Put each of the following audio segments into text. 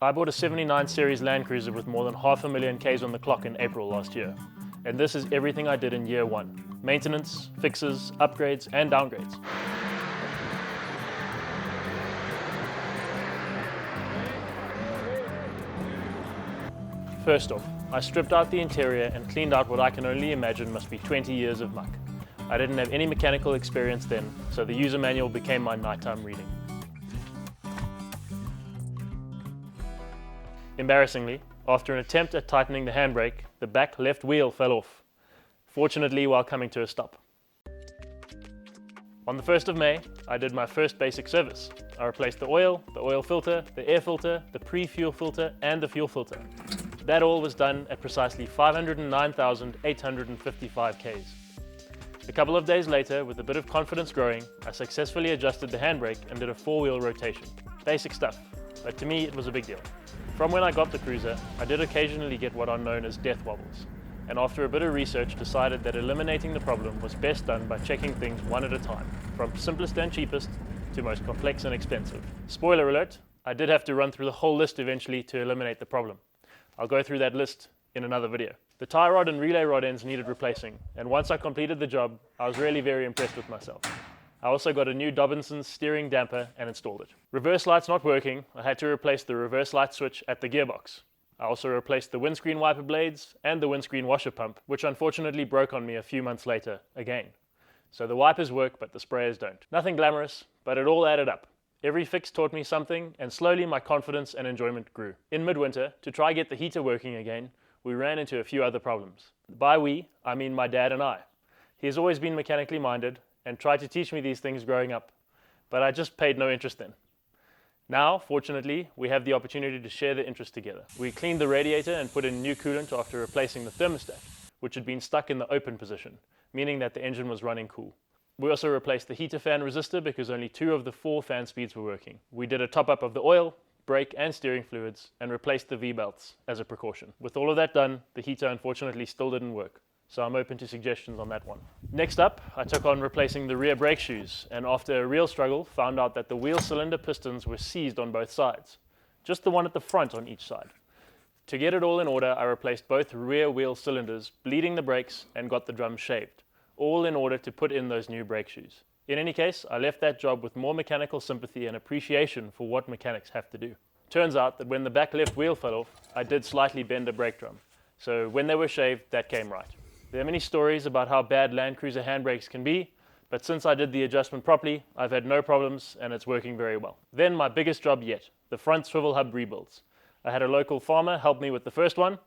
I bought a 79 series Land Cruiser with more than 500,000 Ks on the clock in April last year. And this is everything I did in year one. Maintenance, fixes, upgrades and downgrades. First off, I stripped out the interior and cleaned out what I can only imagine must be 20 years of muck. I didn't have any mechanical experience then, so the user manual became my nighttime reading. Embarrassingly, after an attempt at tightening the handbrake, the back left wheel fell off, fortunately while coming to a stop. On the 1st of May, I did my first basic service. I replaced the oil filter, the air filter, the pre-fuel filter and the fuel filter. That all was done at precisely 509,855 Ks. A couple of days later, with a bit of confidence growing, I successfully adjusted the handbrake and did a 4-wheel rotation. Basic stuff, but to me it was a big deal. From when I got the cruiser, I did occasionally get what are known as death wobbles, and after a bit of research decided that eliminating the problem was best done by checking things one at a time, from simplest and cheapest to most complex and expensive. Spoiler alert, I did have to run through the whole list eventually to eliminate the problem. I'll go through that list in another video. The tie rod and relay rod ends needed replacing, and once I completed the job, I was really very impressed with myself. I also got a new Dobinson's steering damper and installed it. Reverse lights not working, I had to replace the reverse light switch at the gearbox. I also replaced the windscreen wiper blades and the windscreen washer pump, which unfortunately broke on me a few months later again. So the wipers work, but the sprayers don't. Nothing glamorous, but it all added up. Every fix taught me something, and slowly my confidence and enjoyment grew. In midwinter, to try get the heater working again, we ran into a few other problems. By we, I mean my dad and I. He has always been mechanically minded and tried to teach me these things growing up, but I just paid no interest in. Now, fortunately, we have the opportunity to share the interest together. We cleaned the radiator and put in new coolant after replacing the thermostat, which had been stuck in the open position, meaning that the engine was running cool. We also replaced the heater fan resistor because only 2 of the 4 fan speeds were working. We did a top-up of the oil, brake and steering fluids, and replaced the V-belts as a precaution. With all of that done, the heater unfortunately still didn't work, so I'm open to suggestions on that one. Next up, I took on replacing the rear brake shoes, and after a real struggle, found out that the wheel cylinder pistons were seized on both sides, just the one at the front on each side. To get it all in order, I replaced both rear wheel cylinders, bleeding the brakes, and got the drums shaved, all in order to put in those new brake shoes. In any case, I left that job with more mechanical sympathy and appreciation for what mechanics have to do. Turns out that when the back left wheel fell off, I did slightly bend a brake drum, so when they were shaved, that came right. There are many stories about how bad Land Cruiser handbrakes can be, but since I did the adjustment properly, I've had no problems and it's working very well. Then my biggest job yet, the front swivel hub rebuilds. I had a local farmer help me with the first one,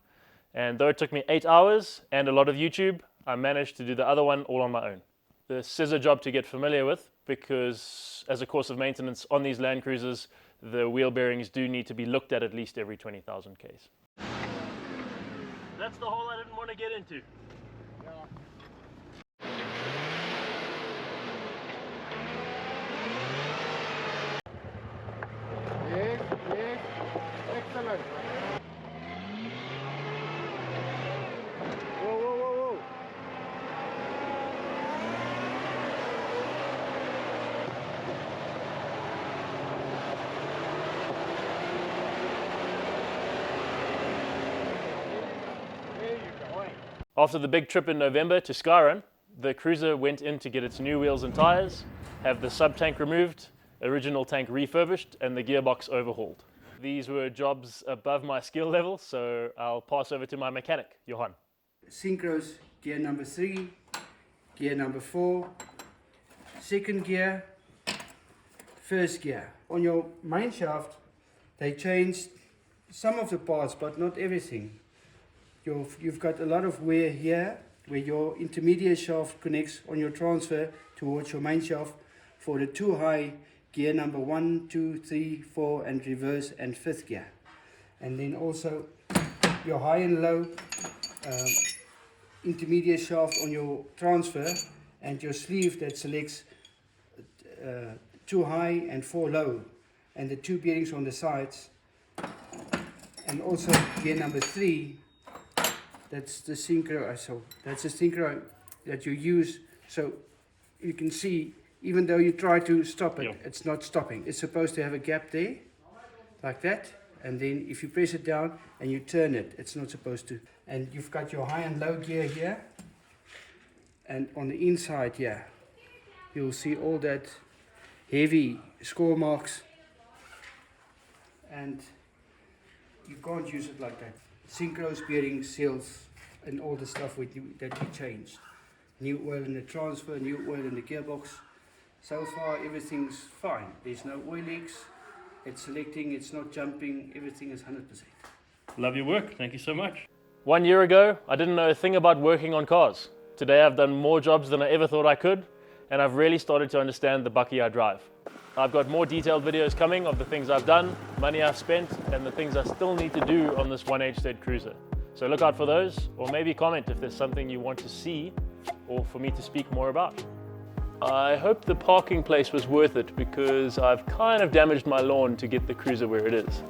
and though it took me 8 hours and a lot of YouTube, I managed to do the other one all on my own. This is a job to get familiar with because as a course of maintenance on these Land Cruisers, the wheel bearings do need to be looked at least every 20,000 Ks. That's the hole I didn't want to get into. Yes, yes, excellent. Whoa, whoa, whoa, whoa. There you go. After the big trip in November to Skyrun, the cruiser went in to get its new wheels and tires, have the sub-tank removed, original tank refurbished, and the gearbox overhauled. These were jobs above my skill level, so I'll pass over to my mechanic, Johan. Synchros gear number 3, gear number 4, second gear, first gear. On your main shaft, they changed some of the parts, but not everything. You've got a lot of wear here, where your intermediate shaft connects on your transfer towards your main shaft for the 2 high gear number 1, 2, 3, 4 and reverse and 5th gear. And then also your high and low intermediate shaft on your transfer and your sleeve that selects 2 high and 4 low, and the 2 bearings on the sides, and also gear number 3. That's the synchro, that's the synchro that you use, so you can see, even though you try to stop it, it's not stopping. It's supposed to have a gap there, like that, and then if you press it down and you turn it, it's not supposed to. And you've got your high and low gear here, and on the inside here you'll see all that heavy score marks, and you can't use it like that. Synchros, bearings, seals, and all the stuff that we changed. New oil in the transfer, new oil in the gearbox. So far everything's fine. There's no oil leaks. It's selecting, it's not jumping, everything is 100%. Love your work, thank you so much. 1 year ago, I didn't know a thing about working on cars. Today I've done more jobs than I ever thought I could, and I've really started to understand the bucky I drive. I've got more detailed videos coming of the things I've done, money I've spent, and the things I still need to do on this 1HZ Cruiser. So look out for those, or maybe comment if there's something you want to see or for me to speak more about. I hope the parking place was worth it, because I've kind of damaged my lawn to get the Cruiser where it is.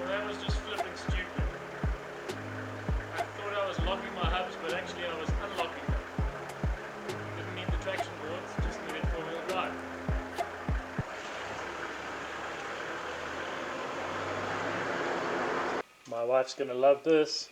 That was just flipping stupid. I thought I was locking my hubs, but actually I was unlocking them. Didn't need the traction boards, just needed four-wheel drive. My wife's gonna love this.